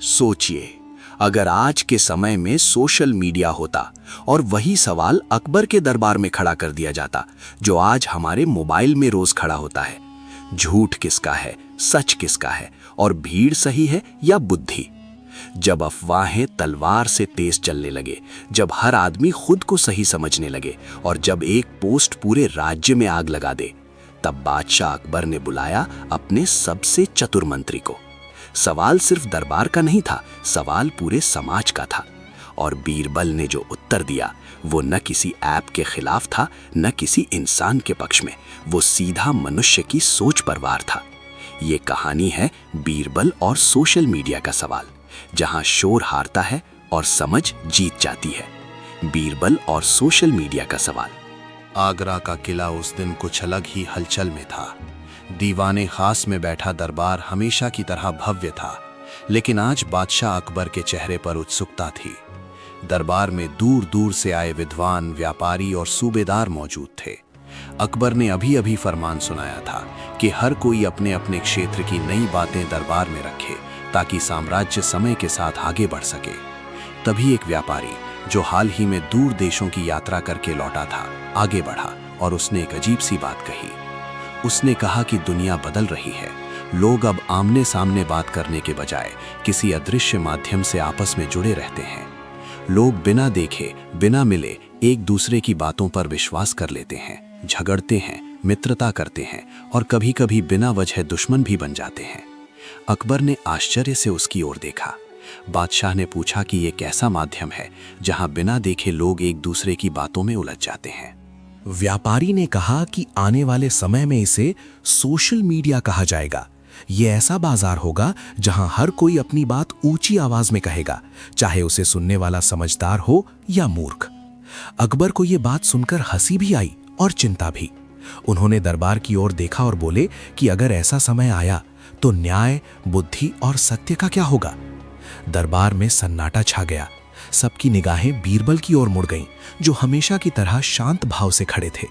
सोचिए, अगर आज के समय में सोशल मीडिया होता और वही सवाल अकबर के दरबार में खड़ा कर दिया जाता जो आज हमारे मोबाइल में रोज खड़ा होता है। झूठ किसका है, सच किसका है, और भीड़ सही है या बुद्धि? जब अफवाहें तलवार से तेज चलने लगे, जब हर आदमी खुद को सही समझने लगे और जब एक पोस्ट पूरे राज्य में आग लगा दे, तब बादशाह अकबर ने बुलाया अपने सबसे चतुर मंत्री को। सवाल सिर्फ दरबार का नहीं था, सवाल पूरे समाज का था। और बीरबल ने जो उत्तर दिया वो न किसी ऐप के खिलाफ था, न किसी इंसान के पक्ष में, वो सीधा मनुष्य की सोच पर वार था। ये कहानी है बीरबल और सोशल मीडिया का सवाल, जहां शोर हारता है और समझ जीत जाती है। बीरबल और सोशल मीडिया का सवाल। आगरा का किला उस दिन कुछ अलग ही हलचल में था। दीवाने खास में बैठा दरबार हमेशा की तरह भव्य था, लेकिन आज बादशाह अकबर के चेहरे पर उत्सुकता थी। दरबार में दूर दूर से आए विद्वान, व्यापारी और सूबेदार मौजूद थे। अकबर ने अभी अभी फरमान सुनाया था कि हर कोई अपने अपने क्षेत्र की नई बातें दरबार में रखे ताकि साम्राज्य समय के साथ आगे बढ़ सके। तभी एक व्यापारी जो हाल ही में दूर देशों की यात्रा करके लौटा था, आगे बढ़ा और उसने एक अजीब सी बात कही। उसने कहा कि दुनिया बदल रही है। लोग अब आमने सामने बात करने के बजाय किसी अदृश्य माध्यम से आपस में जुड़े रहते हैं। लोग बिना देखे, बिना मिले एक दूसरे की बातों पर विश्वास कर लेते हैं, झगड़ते हैं, मित्रता करते हैं और कभी-कभी बिना वजह दुश्मन भी बन जाते हैं। अकबर ने आश्चर्य से उसकी ओर देखा। बादशाह ने पूछा कि ये कैसा माध्यम है जहां बिना देखे लोग एक दूसरे की बातों में उलझ जाते हैं। व्यापारी ने कहा कि आने वाले समय में इसे सोशल मीडिया कहा जाएगा। ये ऐसा बाजार होगा जहां हर कोई अपनी बात ऊंची आवाज में कहेगा, चाहे उसे सुनने वाला समझदार हो या मूर्ख। अकबर को ये बात सुनकर हंसी भी आई और चिंता भी। उन्होंने दरबार की ओर देखा और बोले कि अगर ऐसा समय आया तो न्याय, बुद्धि और सत्य का क्या होगा? दरबार में सन्नाटा छा गया। सबकी निगाहें बीरबल की ओर मुड़ गईं, जो हमेशा की तरह शांत भाव से खड़े थे।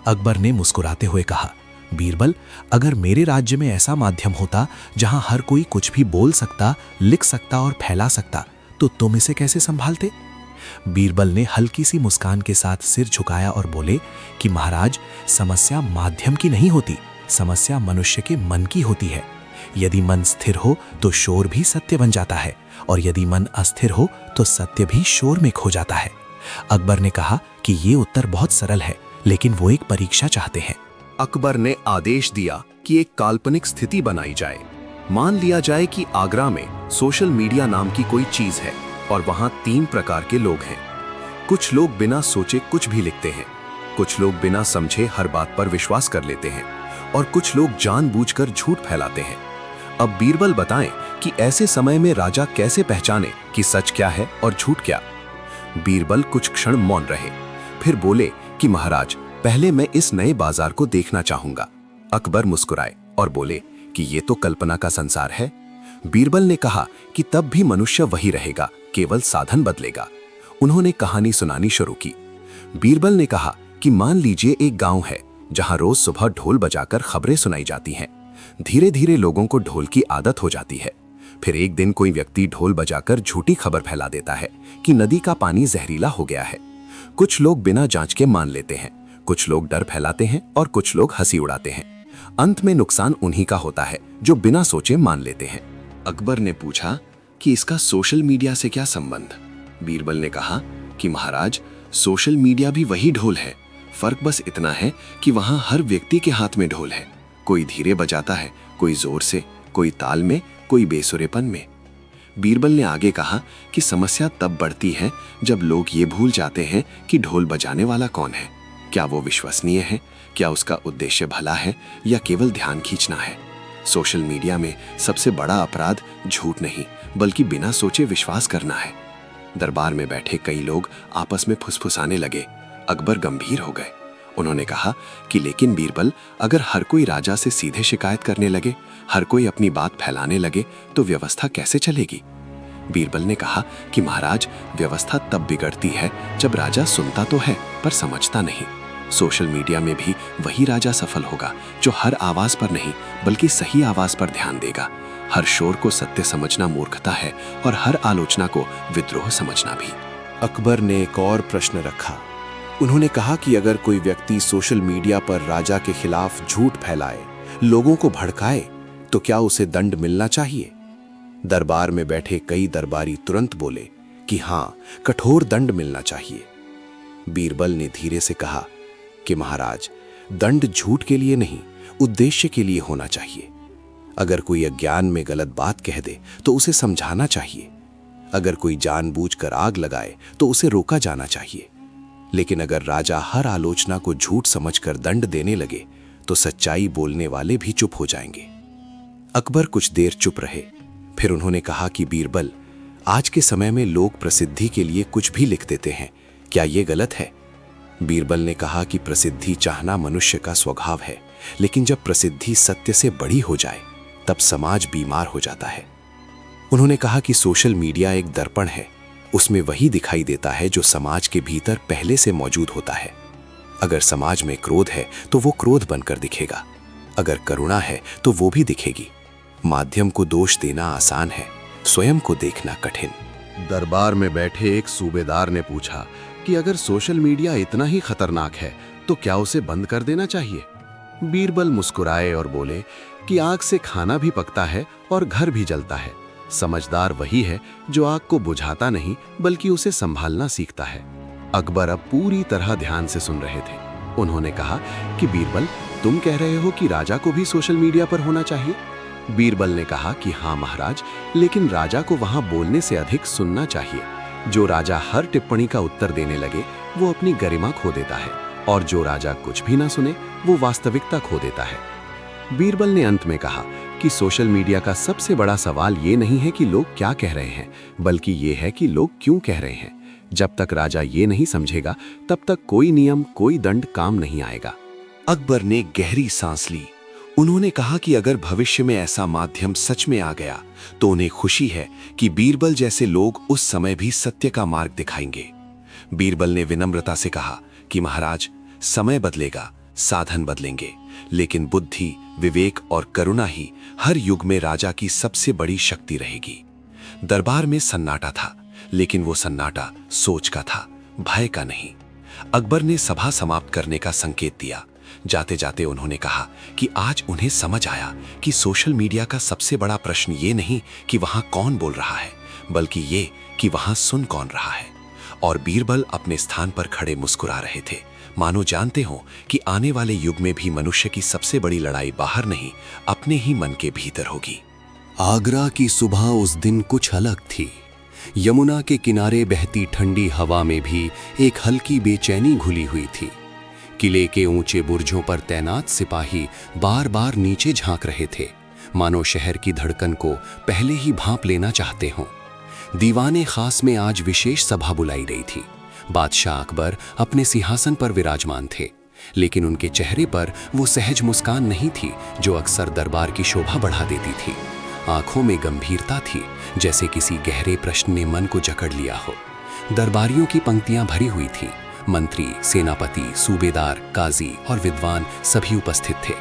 अकबर ने मुस्कुराते हुए कहा, बीरबल, अगर मेरे राज्य में ऐसा माध्यम होता जहां हर कोई कुछ भी बोल सकता, लिख सकता और फैला सकता, तो तुम इसे कैसे संभालते? बीरबल ने हल्की सी मुस्कान के साथ सिर झुकाया और बोले कि महाराज, समस्या माध्यम की नहीं होती, समस्या मनुष्य के मन की होती है। यदि मन स्थिर हो तो शोर भी सत्य बन जाता है, और यदि मन अस्थिर हो तो सत्य भी शोर में खो जाता है। अकबर ने कहा कि ये उत्तर बहुत सरल है, लेकिन वो एक परीक्षा चाहते हैं। अकबर ने आदेश दिया कि एक काल्पनिक स्थिति बनाई जाए। मान लिया जाए कि आगरा में सोशल मीडिया नाम की कोई चीज है और वहां 3 प्रकार के लोग हैं। कुछ लोग बिना सोचे कुछ भी लिखते हैं, कुछ लोग बिना समझे हर बात पर विश्वास कर लेते हैं, और कुछ लोग जानबूझकर झूठ फैलाते हैं। अब बीरबल बताएं कि ऐसे समय में राजा कैसे पहचाने कि सच क्या है और झूठ क्या। बीरबल कुछ क्षण मौन रहे, फिर बोले कि महाराज, पहले मैं इस नए बाजार को देखना चाहूंगा। अकबर मुस्कुराए और बोले कि ये तो कल्पना का संसार है। बीरबल ने कहा कि तब भी मनुष्य वही रहेगा, केवल साधन बदलेगा। उन्होंने कहानी सुनानी शुरू की। बीरबल ने कहा कि मान लीजिए एक गांव है जहां रोज सुबह ढोल बजाकर खबरें सुनाई जाती हैं। धीरे धीरे लोगों को ढोल की आदत हो जाती है। फिर एक दिन कोई व्यक्ति ढोल बजाकर झूठी खबर फैला देता है कि नदी का पानी जहरीला हो गया है। कुछ लोग बिना जांच के मान लेते हैं, कुछ लोग डर फैलाते हैं और कुछ लोग हंसी उड़ाते हैं। अंत में नुकसान उन्हीं का होता है जो बिना सोचे मान लेते हैं। अकबर ने पूछा कि इसका सोशल मीडिया से क्या संबंध? बीरबल ने कहा कि महाराज, सोशल मीडिया भी वही ढोल है, फर्क बस इतना है कि वहां हर व्यक्ति के हाथ में ढोल है। कोई धीरे बजाता है, कोई जोर से, कोई ताल में, कोई बेसुरेपन में। बीरबल ने आगे कहा कि समस्या तब बढ़ती है जब लोग ये भूल जाते हैं कि ढोल बजाने वाला कौन है। क्या वो विश्वसनीय है? क्या उसका उद्देश्य भला है या केवल ध्यान खींचना है? सोशल मीडिया में सबसे बड़ा अपराध झूठ नहीं, बल्कि बिना सोचे विश्वास करना है। दरबार में बैठे कई लोग आपस में फुसफुसाने लगे। अकबर गंभीर हो गए। उन्होंने कहा कि लेकिन बीरबल, अगर हर कोई राजा से सीधे शिकायत करने लगे, हर कोई अपनी बात फैलाने लगे, तो व्यवस्था कैसे चलेगी? बीरबल ने कहा कि महाराज, व्यवस्था तब बिगड़ती है जब राजा सुनता तो है पर समझता नहीं। सोशल मीडिया में भी वही राजा सफल होगा जो हर आवाज पर नहीं बल्कि सही आवाज पर ध्यान देगा। हर शोर को सत्य समझना मूर्खता है और हर आलोचना को विद्रोह समझना भी। अकबर ने एक और प्रश्न रखा। उन्होंने कहा कि अगर कोई व्यक्ति सोशल मीडिया पर राजा के खिलाफ झूठ फैलाए, लोगों को भड़काए, तो क्या उसे दंड मिलना चाहिए? दरबार में बैठे कई दरबारी तुरंत बोले कि हाँ, कठोर दंड मिलना चाहिए। बीरबल ने धीरे से कहा कि महाराज, दंड झूठ के लिए नहीं, उद्देश्य के लिए होना चाहिए। अगर कोई अज्ञान में गलत बात कह दे तो उसे समझाना चाहिए। अगर कोई जानबूझकर आग लगाए तो उसे रोका जाना चाहिए। लेकिन अगर राजा हर आलोचना को झूठ समझकर दंड देने लगे तो सच्चाई बोलने वाले भी चुप हो जाएंगे। अकबर कुछ देर चुप रहे, फिर उन्होंने कहा कि बीरबल, आज के समय में लोग प्रसिद्धि के लिए कुछ भी लिख देते हैं, क्या ये गलत है? बीरबल ने कहा कि प्रसिद्धि चाहना मनुष्य का स्वभाव है, लेकिन जब प्रसिद्धि सत्य से बड़ी हो जाए तब समाज बीमार हो जाता है। उन्होंने कहा कि सोशल मीडिया एक दर्पण है, उसमें वही दिखाई देता है जो समाज के भीतर पहले से मौजूद होता है। अगर समाज में क्रोध है तो वो क्रोध बनकर दिखेगा, अगर करुणा है तो वो भी दिखेगी। माध्यम को दोष देना आसान है, स्वयं को देखना कठिन। दरबार में बैठे एक सूबेदार ने पूछा कि अगर सोशल मीडिया इतना ही खतरनाक है तो क्या उसे बंद कर देना चाहिए? बीरबल मुस्कुराए और बोले कि आग से खाना भी पकता है और घर भी जलता है। समझदार वही है जो आग को बुझाता नहीं बल्कि उसे संभालना सीखता है। अकबर अब पूरी तरह ध्यान से सुन रहे थे। उन्होंने कहा कि बीरबल, तुम कह रहे हो कि राजा को भी सोशल मीडिया पर होना चाहिए? बीरबल ने कहा कि हाँ महाराज, लेकिन राजा को वहां बोलने से अधिक सुनना चाहिए। जो राजा हर टिप्पणी का उत्तर देने लगे वो अपनी गरिमा खो देता है, और जो राजा कुछ भी ना सुने वो वास्तविकता खो देता है। बीरबल ने अंत में कहा कि सोशल मीडिया का सबसे बड़ा सवाल ये नहीं है कि लोग क्या कह रहे हैं, बल्कि ये है कि लोग क्यों कह रहे हैं। जब तक राजा ये नहीं समझेगा तब तक कोई नियम, कोई दंड काम नहीं आएगा। अकबर ने गहरी सांस ली। उन्होंने कहा कि अगर भविष्य में ऐसा माध्यम सच में आ गया तो उन्हें खुशी है कि बीरबल जैसे लोग उस समय भी सत्य का मार्ग दिखाएंगे। बीरबल ने विनम्रता से कहा कि महाराज, समय बदलेगा, साधन बदलेंगे, लेकिन बुद्धि, विवेक और करुणा ही हर युग में राजा की सबसे बड़ी शक्ति रहेगी। दरबार में सन्नाटा था, लेकिन वो सन्नाटा सोच का था, भय का नहीं। अकबर ने सभा समाप्त करने का संकेत दिया। जाते जाते उन्होंने कहा कि आज उन्हें समझ आया कि सोशल मीडिया का सबसे बड़ा प्रश्न ये नहीं कि वहां कौन बोल रहा है, बल्कि ये कि वहां सुन कौन रहा है। और बीरबल अपने स्थान पर खड़े मुस्कुरा रहे थे, मानो जानते हो कि आने वाले युग में भी मनुष्य की सबसे बड़ी लड़ाई बाहर नहीं, अपने ही मन के भीतर होगी। आगरा की सुबह उस दिन कुछ अलग थी। यमुना के किनारे बहती ठंडी हवा में भी एक हल्की बेचैनी घुली हुई थी। किले के ऊंचे बुर्जों पर तैनात सिपाही बार बार नीचे झांक रहे थे, मानो शहर की धड़कन को पहले ही भांप लेना चाहते हों। दीवाने खास में आज विशेष सभा बुलाई गई थी। बादशाह अकबर अपने सिंहासन पर विराजमान थे, लेकिन उनके चेहरे पर वो सहज मुस्कान नहीं थी जो अक्सर दरबार की शोभा बढ़ा देती थी। आंखों में गंभीरता थी, जैसे किसी गहरे प्रश्न ने मन को जकड़ लिया हो। दरबारियों की पंक्तियां भरी हुई थी। मंत्री, सेनापति, सूबेदार, काजी और विद्वान सभी उपस्थित थे।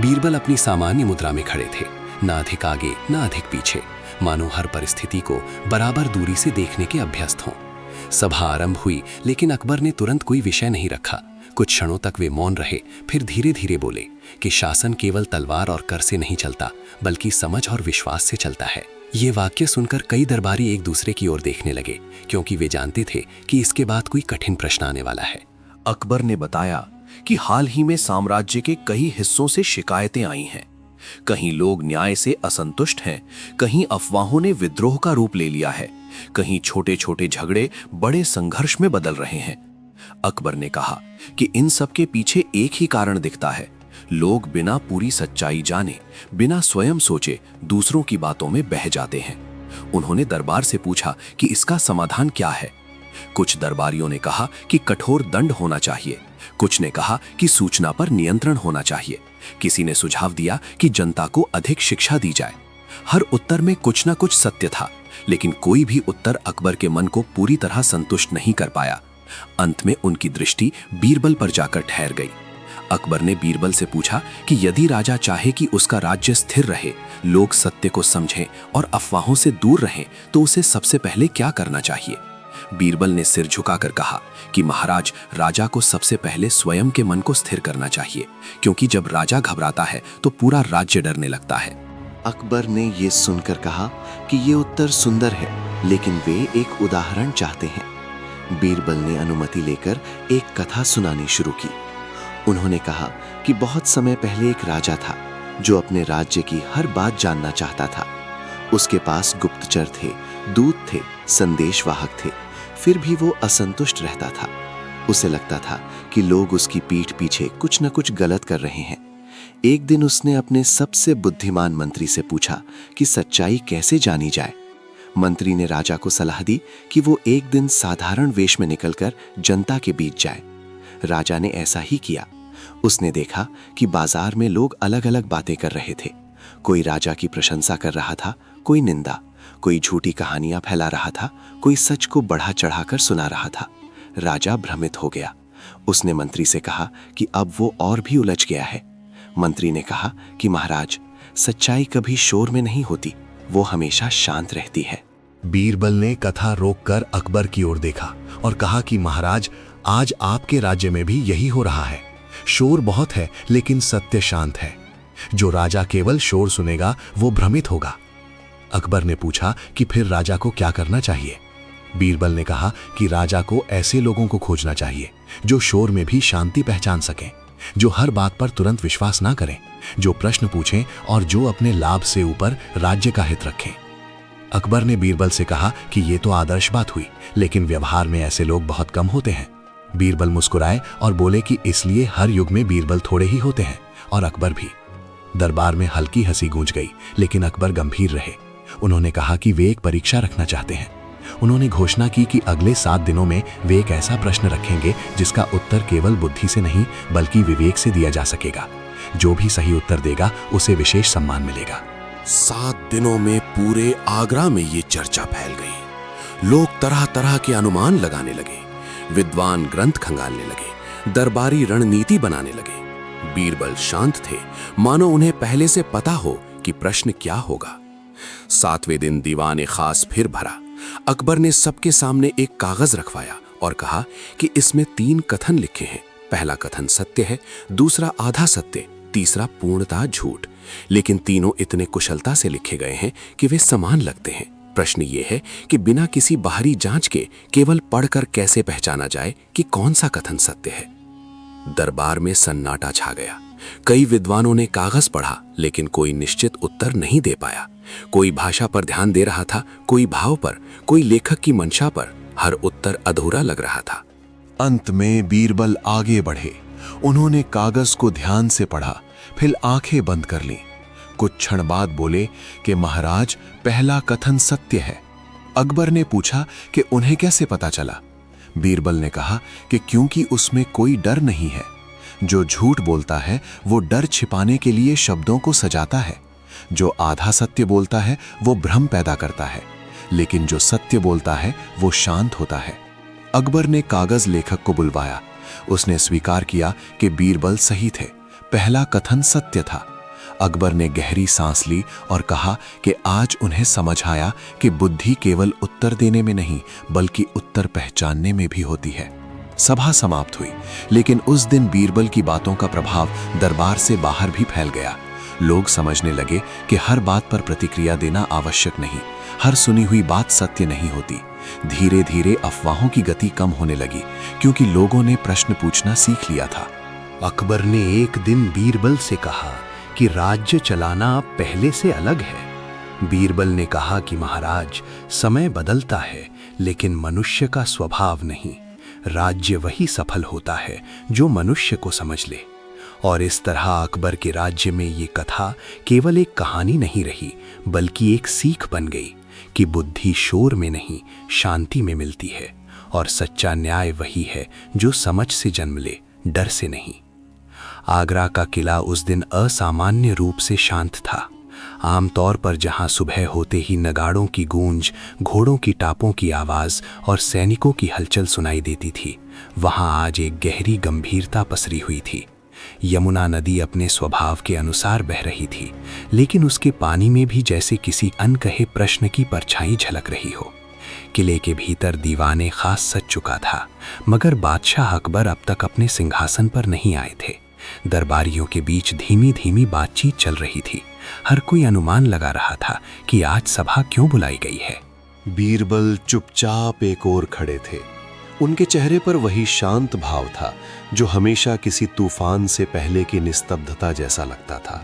बीरबल अपनी सामान्य मुद्रा में खड़े थे, न अधिक आगे न अधिक पीछे, मानो हर परिस्थिति को बराबर दूरी से देखने के अभ्यस्त हों। सभा आरंभ हुई, लेकिन अकबर ने तुरंत कोई विषय नहीं रखा। कुछ क्षणों तक वे मौन रहे, फिर धीरे धीरे बोले कि शासन केवल तलवार और कर से नहीं चलता, बल्कि समझ और विश्वास से चलता है। ये वाक्य सुनकर कई दरबारी एक दूसरे की ओर देखने लगे, क्योंकि वे जानते थे कि इसके बाद कोई कठिन प्रश्न आने वाला है। अकबर ने बताया कि हाल ही में साम्राज्य के कई हिस्सों से शिकायतें आई हैं। कहीं लोग न्याय से असंतुष्ट हैं, कहीं अफवाहों ने विद्रोह का रूप ले लिया है, कहीं छोटे छोटे झगड़े बड़े संघर्ष में बदल रहे हैं। अकबर ने कहा कि इन सब के पीछे एक ही कारण दिखता है, लोग बिना पूरी सच्चाई जाने, बिना स्वयं सोचे दूसरों की बातों में बह जाते हैं। उन्होंने दरबार से पूछा कि इसका समाधान क्या है। कुछ दरबारियों ने कहा कि कठोर दंड होना चाहिए, कुछ ने कहा कि सूचना पर नियंत्रण होना चाहिए, किसी ने सुझाव दिया कि जनता को अधिक शिक्षा दी जाए। हर उत्तर में कुछ न कुछ सत्य था, लेकिन कोई भी उत्तर अकबर के मन को पूरी तरह संतुष्ट नहीं कर पाया। अंत में उनकी दृष्टि बीरबल पर जाकर ठहर गई। अकबर ने बीरबल से पूछा कि यदि राजा चाहे कि उसका राज्य स्थिर रहे, लोग सत्य को समझें और अफवाहों से दूर रहें, तो उसे सबसे पहले क्या करना चाहिए? बीरबल ने सिर झुकाकर कहा कि महाराज, राजा को सबसे पहले स्वयं के मन को स्थिर करना चाहिए, क्योंकि जब राजा घबराता है तो पूरा राज्य डरने लगता है। अकबर ने ये सुनकर कहा कि ये उत्तर सुंदर है, लेकिन वे एक उदाहरण चाहते हैं। बीरबल ने अनुमति लेकर एक कथा सुनानी शुरू की। उन्होंने कहा कि बहुत समय पहले एक राजा था जो अपने राज्य की हर बात जानना चाहता था। उसके पास गुप्तचर थे, दूत थे, संदेशवाहक थे, फिर भी वो असंतुष्ट रहता था। उसे लगता था कि लोग उसकी पीठ पीछे कुछ न कुछ गलत कर रहे हैं। एक दिन उसने अपने सबसे बुद्धिमान मंत्री से पूछा कि सच्चाई कैसे जानी जाए। मंत्री ने राजा को सलाह दी कि वो एक दिन साधारण वेश में निकलकर जनता के बीच जाए। राजा ने ऐसा ही किया। उसने देखा कि बाजार में लोग अलग अलग बातें कर रहे थे। कोई राजा की प्रशंसा कर रहा था, कोई निंदा, कोई झूठी कहानियां फैला रहा था, कोई सच को बढ़ा चढ़ाकर सुना रहा था। राजा भ्रमित हो गया। उसने मंत्री से कहा कि अब वो और भी उलझ गया है। मंत्री ने कहा कि महाराज, सच्चाई कभी शोर में नहीं होती, वो हमेशा शांत रहती है। बीरबल ने कथा रोककर अकबर की ओर देखा और कहा कि महाराज, आज आपके राज्य में भी यही हो रहा है। शोर बहुत है, लेकिन सत्य शांत है। जो राजा केवल शोर सुनेगा वो भ्रमित होगा। अकबर ने पूछा कि फिर राजा को क्या करना चाहिए? बीरबल ने कहा कि राजा को ऐसे लोगों को खोजना चाहिए जो शोर में भी शांति पहचान सकें, जो हर बात पर तुरंत विश्वास ना करें, जो प्रश्न पूछें और जो अपने लाभ से ऊपर राज्य का हित रखें। अकबर ने बीरबल से कहा कि ये तो आदर्श बात हुई, लेकिन व्यवहार में ऐसे लोग बहुत कम होते हैं। बीरबल मुस्कुराए और बोले कि इसलिए हर युग में बीरबल थोड़े ही होते हैं, और अकबर भी। दरबार में हल्की हंसी गूंज गई, लेकिन अकबर गंभीर रहे। उन्होंने कहा कि वे एक परीक्षा रखना चाहते हैं। उन्होंने घोषणा की कि अगले 7 दिनों में वे एक ऐसा प्रश्न रखेंगे जिसका उत्तर केवल बुद्धि से नहीं बल्कि विवेक से दिया जा सकेगा। जो भी सही उत्तर देगा उसे विशेष सम्मान मिलेगा। 7 दिनों में पूरे आगरा में ये चर्चा फैल गई। लोग तरह तरह के अनुमान लगाने लगे, विद्वान ग्रंथ खंगालने लगे, दरबारी रणनीति बनाने लगे। बीरबल शांत थे, मानो उन्हें पहले से पता हो कि प्रश्न क्या होगा। 7वें दिन दीवान खास फिर भरा। अकबर ने सबके सामने एक कागज रखवाया और कहा कि इसमें 3 कथन लिखे हैं। पहला कथन सत्य है, दूसरा आधा सत्य, तीसरा पूर्णतः झूठ। लेकिन तीनों इतने कुशलता से लिखे गए हैं कि वे समान लगते हैं। प्रश्न ये है कि बिना किसी बाहरी जांच के केवल पढ़कर कैसे पहचाना जाए कि कौन सा कथन सत्य है। दरबार में सन्नाटा छा गया। कई विद्वानों ने कागज पढ़ा, लेकिन कोई निश्चित उत्तर नहीं दे पाया। कोई भाषा पर ध्यान दे रहा था, कोई भाव पर, कोई लेखक की मंशा पर। हर उत्तर अधूरा लग रहा था। अंत में बीरबल आगे बढ़े। उन्होंने कागज को ध्यान से पढ़ा, फिर आंखें बंद कर लीं। कुछ क्षण बाद बोले कि महाराज, पहला कथन सत्य है। अकबर ने पूछा कि उन्हें कैसे पता चला? बीरबल ने कहा कि क्योंकि उसमें कोई डर नहीं है। जो झूठ बोलता है वो डर छिपाने के लिए शब्दों को सजाता है। जो आधा सत्य बोलता है वो भ्रम पैदा करता है, लेकिन जो सत्य बोलता है वो शांत होता है। अकबर ने कागज लेखक को बुलवाया। उसने स्वीकार किया कि बीरबल सही थे, पहला कथन सत्य था। अकबर ने गहरी सांस ली और कहा कि आज उन्हें समझ आया कि बुद्धि केवल उत्तर देने में नहीं बल्कि उत्तर पहचानने में भी होती है। सभा समाप्त हुई, लेकिन उस दिन बीरबल की बातों का प्रभाव दरबार से बाहर भी फैल गया। लोग समझने लगे कि हर बात पर प्रतिक्रिया देना आवश्यक नहीं, हर सुनी हुई बात सत्य नहीं होती। धीरे धीरे अफवाहों की गति कम होने लगी, क्योंकि लोगों ने प्रश्न पूछना सीख लिया था। अकबर ने एक दिन बीरबल से कहा कि राज्य चलाना अब पहले से अलग है। बीरबल ने कहा कि महाराज, समय बदलता है, लेकिन मनुष्य का स्वभाव नहीं। राज्य वही सफल होता है जो मनुष्य को समझ ले। और इस तरह अकबर के राज्य में ये कथा केवल एक कहानी नहीं रही, बल्कि एक सीख बन गई कि बुद्धि शोर में नहीं, शांति में मिलती है। और सच्चा न्याय वही है जो समझ से जन्म ले, डर से नहीं। आगरा का किला उस दिन असामान्य रूप से शांत था। आमतौर पर जहां सुबह होते ही नगाड़ों की गूंज, घोड़ों की टापों की आवाज और सैनिकों की हलचल सुनाई देती थी, वहां आज एक गहरी गंभीरता पसरी हुई थी। यमुना नदी अपने स्वभाव के अनुसार बह रही थी, लेकिन उसके पानी में भी जैसे किसी अनकहे प्रश्न की परछाई झलक रही हो। किले के भीतर दीवाने खास सज चुका था, मगर बादशाह अकबर अब तक अपने सिंहासन पर नहीं आए थे। दरबारियों के बीच धीमी धीमी बातचीत चल रही थी। हर कोई अनुमान लगा रहा था कि आज सभा क्यों बुलाई गई है। बीरबल चुपचाप एक ओर खड़े थे। उनके चेहरे पर वही शांत भाव था जो हमेशा किसी तूफान से पहले की निस्तब्धता जैसा लगता था।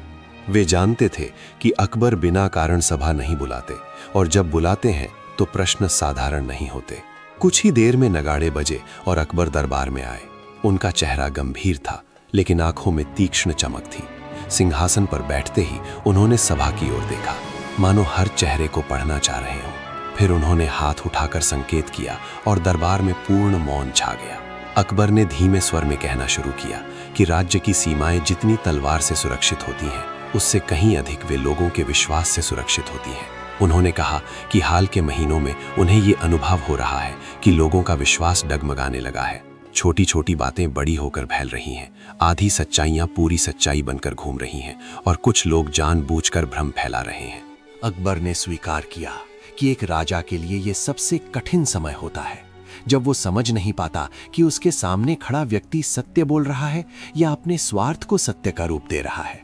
वे जानते थे कि अकबर बिना कारण सभा नहीं बुलाते, और जब बुलाते हैं तो प्रश्न साधारण नहीं होते। कुछ ही देर में नगाड़े बजे और अकबर दरबार में आए। उनका चेहरा गंभीर था, लेकिन आंखों में तीक्ष्ण चमक थी। सिंहासन पर बैठते ही उन्होंने सभा की ओर देखा, मानो हर चेहरे को पढ़ना चाह रहे हों। फिर उन्होंने हाथ उठाकर संकेत किया और दरबार में पूर्ण मौन छा गया। अकबर ने धीमे स्वर में कहना शुरू किया कि राज्य की सीमाएं जितनी तलवार से सुरक्षित होती हैं, उससे कहीं अधिक वे लोगों के विश्वास से सुरक्षित होती हैं। उन्होंने कहा कि हाल के महीनों में उन्हें ये अनुभव हो रहा है कि लोगों का विश्वास डगमगाने लगा है। छोटी छोटी बातें बड़ी होकर फैल रही हैं, आधी सच्चाइयां पूरी सच्चाई बनकर घूम रही हैं, और कुछ लोग जानबूझकर भ्रम फैला रहे हैं। अकबर ने स्वीकार किया कि एक राजा के लिए यह सबसे कठिन समय होता है, जब वो समझ नहीं पाता कि उसके सामने खड़ा व्यक्ति सत्य बोल रहा है या अपने स्वार्थ को सत्य का रूप दे रहा है।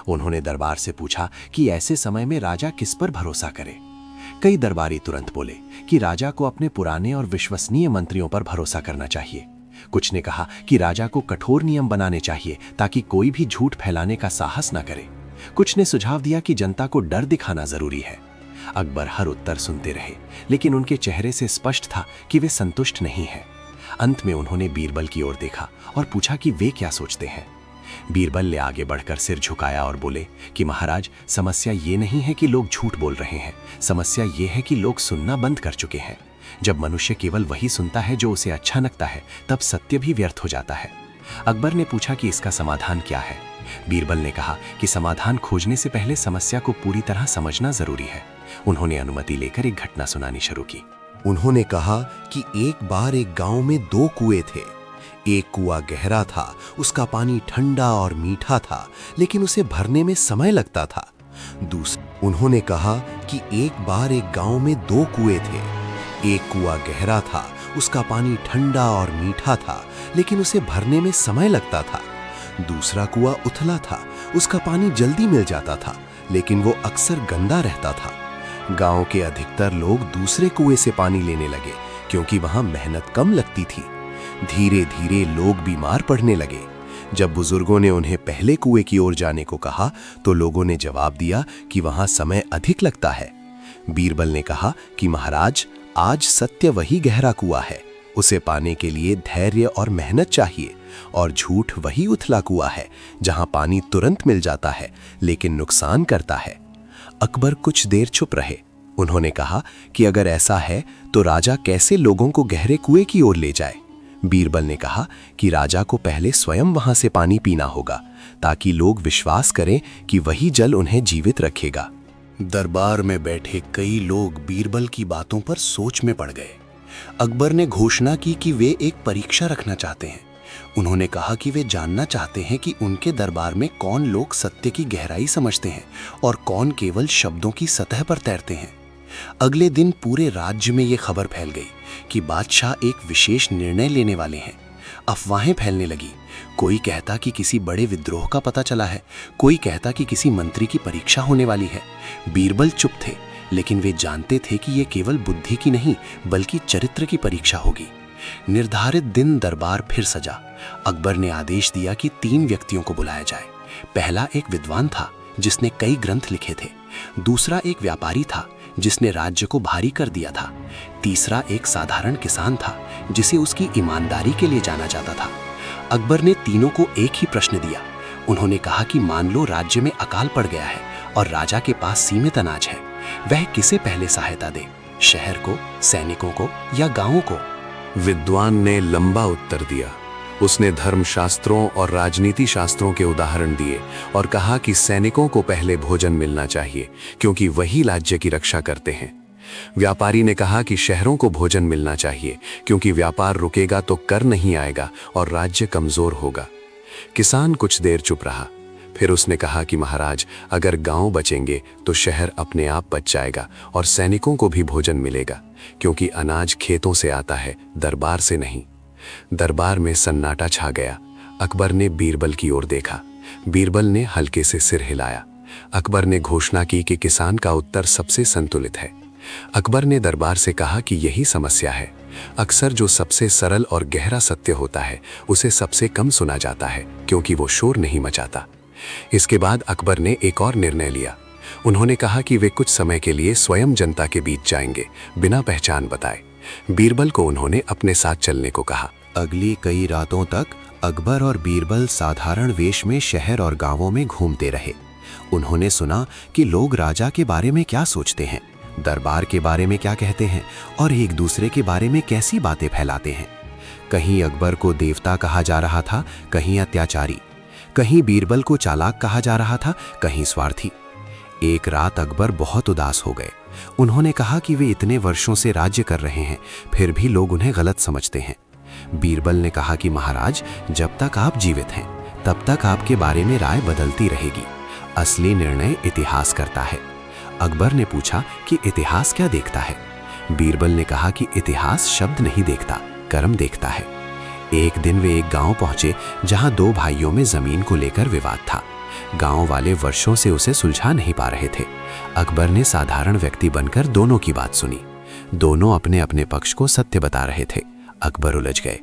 उन्होंने दरबार से पूछा कि ऐसे समय में राजा किस पर भरोसा करे। कई दरबारी तुरंत बोले कि राजा को अपने पुराने और विश्वसनीय मंत्रियों पर भरोसा करना चाहिए। कुछ ने कहा कि राजा को कठोर नियम बनाने चाहिए ताकि कोई भी झूठ फैलाने का साहस न करे। कुछ ने सुझाव दिया कि जनता को डर दिखाना जरूरी है। अकबर हर उत्तर सुनते रहे, लेकिन उनके चेहरे से स्पष्ट था कि वे संतुष्ट नहीं हैं। अंत में उन्होंने बीरबल की ओर देखा और पूछा कि वे क्या सोचते हैं। बीरबल ने आगे बढ़कर सिर झुकाया और बोले कि महाराज, समस्या ये नहीं है कि लोग झूठ बोल रहे हैं, समस्या ये है कि लोग सुनना बंद कर चुके हैं। जब मनुष्य केवल वही सुनता है जो उसे अच्छा लगता है, तब सत्य भी व्यर्थ हो जाता है। अकबर ने पूछा कि इसका समाधान क्या है। बीरबल ने कहा कि समाधान खोजने से पहले समस्या को पूरी तरह समझना जरूरी है। उन्होंने अनुमति लेकर एक घटना सुनानी शुरू की। उन्होंने कहा कि एक बार एक गांव में 2 कुएं थे। एक कुआं गहरा था, उसका पानी ठंडा और मीठा था, लेकिन उसे भरने में समय लगता था। उन्होंने कहा कि एक बार एक गांव में 2 कुएं थे। एक कुआं गहरा था, उसका पानी ठंडा और मीठा था, लेकिन उसे भरने में समय लगता था। दूसरा कुआं उथला था, उसका पानी जल्दी मिल जाता था, लेकिन वो अक्सर गंदा रहता था। गांव के अधिकतर लोग दूसरे कुएं से पानी लेने लगे, क्योंकि वहां मेहनत कम लगती थी। धीरे धीरे लोग बीमार पड़ने लगे। जब बुजुर्गों ने उन्हें पहले कुएं की ओर जाने को कहा, तो लोगों ने जवाब दिया कि वहां समय अधिक लगता है। बीरबल ने कहा कि महाराज, आज सत्य वही गहरा कुआं है, उसे पाने के लिए धैर्य और मेहनत चाहिए, और झूठ वही उथला कुआं है जहां पानी तुरंत मिल जाता है लेकिन नुकसान करता है। अकबर कुछ देर चुप रहे। उन्होंने कहा कि अगर ऐसा है तो राजा कैसे लोगों को गहरे कुएं की ओर ले जाए। बीरबल ने कहा कि राजा को पहले स्वयं वहां से पानी पीना होगा, ताकि लोग विश्वास करें कि वही जल उन्हें जीवित रखेगा। दरबार में बैठे कई लोग बीरबल की बातों पर सोच में पड़ गए। अकबर ने घोषणा की कि वे एक परीक्षा रखना चाहते हैं। उन्होंने कहा कि वे जानना चाहते हैं कि उनके दरबार में कौन लोग सत्य की गहराई समझते हैं और कौन केवल शब्दों की सतह पर तैरते हैं। अगले दिन पूरे राज्य में ये खबर फैल गई कि बादशाह एक विशेष निर्णय लेने वाले हैं। अफवाहें फैलने लगी। कोई कहता कि किसी बड़े विद्रोह का पता चला है, कोई कहता कि किसी मंत्री की परीक्षा होने वाली है। बीरबल चुप थे, लेकिन वे जानते थे कि ये केवल बुद्धि की नहीं बल्कि चरित्र की परीक्षा होगी। निर्धारित दिन दरबार फिर सजा। अकबर ने आदेश दिया कि 3 व्यक्तियों को बुलाया जाए। पहला एक विद्वान था जिसने कई ग्रंथ लिखे थे। दूसरा एक व्यापारी था जिसने राज्य को भारी कर दिया था। तीसरा एक साधारण किसान था जिसे उसकी ईमानदारी के लिए जाना जाता था। अकबर ने तीनों को एक ही प्रश्न दिया। उन्होंने कहा कि मान लो राज्य में अकाल पड़ गया है और राजा के पास सीमित अनाज है, वह किसे पहले सहायता दे, शहर को, सैनिकों को या गांवों को? विद्वान ने लंबा उत्तर दिया। उसने धर्मशास्त्रों और राजनीति शास्त्रों के उदाहरण दिए और कहा कि सैनिकों को पहले भोजन मिलना चाहिए, क्योंकि वही राज्य की रक्षा करते हैं। व्यापारी ने कहा कि शहरों को भोजन मिलना चाहिए, क्योंकि व्यापार रुकेगा तो कर नहीं आएगा और राज्य कमजोर होगा। किसान कुछ देर चुप रहा। फिर उसने कहा कि महाराज, अगर गांव बचेंगे तो शहर अपने आप बच जाएगा और सैनिकों को भी भोजन मिलेगा, क्योंकि अनाज खेतों से आता है, दरबार से नहीं। दरबार में सन्नाटा छा गया। अकबर ने बीरबल की ओर देखा। बीरबल ने हल्के से सिर हिलाया। अकबर ने घोषणा की कि किसान का उत्तर सबसे संतुलित है। अकबर ने दरबार से कहा कि यही समस्या है। अक्सर जो सबसे सरल और गहरा सत्य होता है उसे सबसे कम सुना जाता है, क्योंकि वो शोर नहीं मचाता। इसके बाद अकबर ने एक और निर्णय लिया। उन्होंने कहा कि वे कुछ समय के लिए स्वयं जनता के बीच जाएंगे, बिना पहचान बताए। बीरबल को उन्होंने अपने साथ चलने को कहा। अगली कई रातों तक अकबर और बीरबल साधारण वेश में शहर और गांवों में घूमते रहे। उन्होंने सुना कि लोग राजा के बारे में क्या सोचते हैं, दरबार के बारे में क्या कहते हैं और एक दूसरे के बारे में कैसी बातें फैलाते हैं। कहीं अकबर को देवता कहा जा रहा था, कहीं अत्याचारी। कहीं बीरबल को चालाक कहा जा रहा था, कहीं स्वार्थी। एक रात अकबर बहुत उदास हो गए। उन्होंने कहा कि वे इतने वर्षों से राज्य कर रहे हैं, फिर भी लोग उन्हें गलत समझते हैं। बीरबल ने कहा कि महाराज, जब तक आप जीवित हैं तब तक आपके बारे में राय बदलती रहेगी। असली निर्णय इतिहास करता है। अकबर ने पूछा कि इतिहास क्या देखता है? बीरबल ने कहा कि इतिहास शब्द नहीं देखता, कर्म देखता है। एक दिन वे एक गांव पहुंचे जहां दो भाइयों में जमीन को लेकर विवाद था। गांव वाले वर्षों से उसे सुलझा नहीं पा रहे थे। अकबर ने साधारण व्यक्ति बनकर दोनों की बात सुनी। दोनों अपने अपने पक्ष को सत्य बता रहे थे। अकबर उलझ गए।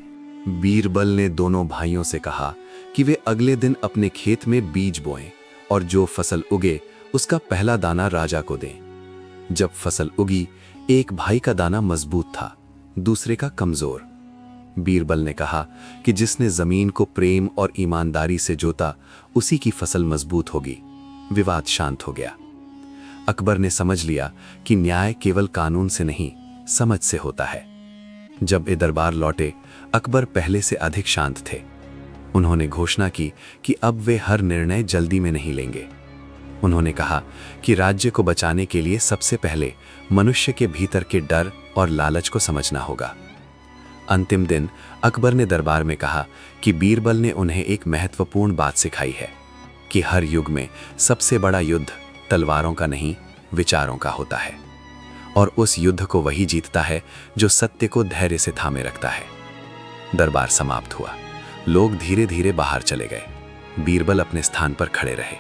बीरबल ने दोनों भाइयों से कहा कि वे अगले दिन अपने खेत में बीज बोएं और जो फसल उगे उसका पहला दाना राजा को दें। जब फसल उगी, एक भाई का दाना मजबूत था, दूसरे का कमजोर। बीरबल ने कहा कि जिसने जमीन को प्रेम और ईमानदारी से जोता, उसी की फसल मजबूत होगी। विवाद शांत हो गया। अकबर ने समझ लिया कि न्याय केवल कानून से नहीं, समझ से होता है। जब वे दरबार लौटे, अकबर पहले से अधिक शांत थे। उन्होंने घोषणा की कि अब वे हर निर्णय जल्दी में नहीं लेंगे। उन्होंने कहा कि राज्य को बचाने के लिए सबसे पहले मनुष्य के भीतर के डर और लालच को समझना होगा। अंतिम दिन अकबर ने दरबार में कहा कि बीरबल ने उन्हें एक महत्वपूर्ण बात सिखाई है कि हर युग में सबसे बड़ा युद्ध तलवारों का नहीं, विचारों का होता है, और उस युद्ध को वही जीतता है जो सत्य को धैर्य से थामे रखता है। दरबार समाप्त हुआ। लोग धीरे धीरे बाहर चले गए। बीरबल अपने स्थान पर खड़े रहे।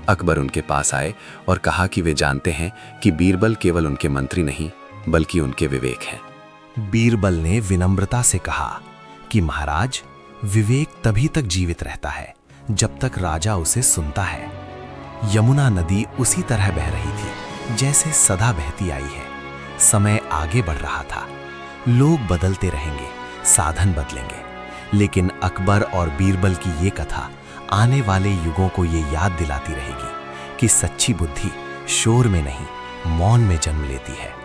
अकबर उनके पास आए और कहा कि वे जानते हैं कि बीरबल केवल उनके मंत्री नहीं, बल्कि उनके विवेक हैं। बीरबल ने विनम्रता से कहा कि महाराज, विवेक तभी तक जीवित रहता है जब तक राजा उसे सुनता है। यमुना नदी उसी तरह बह रही थी जैसे सदा बहती आई है। समय आगे बढ़ रहा था। लोग बदलते रहेंगे, साधन बदलेंगे, लेकिन अकबर और बीरबल की ये कथा आने वाले युगों को ये याद दिलाती रहेगी कि सच्ची बुद्धि शोर में नहीं, मौन में जन्म लेती है।